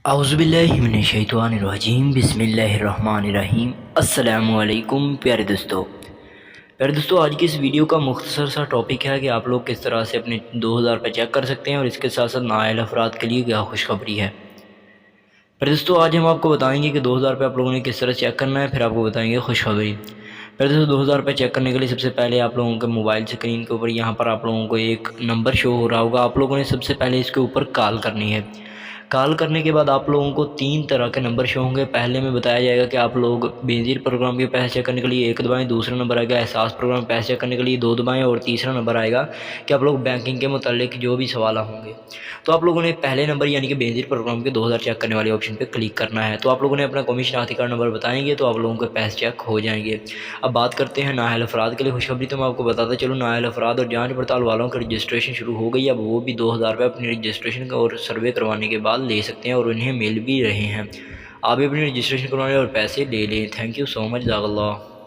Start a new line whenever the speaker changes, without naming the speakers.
अऊज़ुबिल्लाहिमिनश्शैतानिर्रजीम बिस्मिल्लाहिर्रहमानिर्रहीम। अस्सलामु अलैकुम प्यारे दोस्तों, आज की इस वीडियो का मुख्तसर सा टॉपिक है कि आप लोग किस तरह से अपने 2000 रुपये चेक कर सकते हैं और इसके साथ साथ नाअहल अफराद के लिए क्या खुशखबरी है। प्यारे दोस्तों, आज हम आपको बताएंगे कि 2000 रुपये आप लोगों ने किस तरह चेक करना है, फिर आपको बताएंगे खुशखबरी। प्यारे दोस्तों, 2000 रुपये चेक करने के लिए सबसे पहले आप लोगों के मोबाइल स्क्रीन के ऊपर यहाँ पर आप लोगों को एक नंबर शो हो रहा होगा। आप लोगों ने सबसे पहले इसके ऊपर कॉल करनी है। कॉल करने के बाद आप लोगों को 3 तरह के नंबर शो होंगे। पहले में बताया जाएगा कि आप लोग बेनज़ीर प्रोग्राम के पैसे चेक करने के लिए 1 दबाएँ, दूसरा नंबर आएगा एहसास प्रोग्राम पैसे चेक करने के लिए 2 दबाएँ और तीसरा नंबर आएगा कि आप लोग बैंकिंग के मुतालिक जो भी सवाल होंगे। तो आप लोगों ने पहले नंबर यानी कि बेनज़ीर प्रोग्राम के 2000 चेक करने वाले ऑप्शन पर क्लिक करना है। तो आप लोगों ने अपना कौमी शनाख्ती कार्ड नंबर बताएंगे तो आप लोगों के पैसे चेक हो जाएंगे। अब बात करते हैं नाअहल अफराद के लिए खुशखबरी। तो मैं आपको बताता चलूँ, नाअहल अफराद और जाँच पड़ताल वालों की रजिस्ट्रेशन शुरू हो गई। अब वो भी 2000 रुपये अपनी रजिस्ट्रेशन और सर्वे करवाने के बाद ले सकते हैं और उन्हें मिल भी रहे हैं। आप भी अपनी रजिस्ट्रेशन करवाएं और पैसे ले लें। Thank you so much. जज़ाकल्लाह।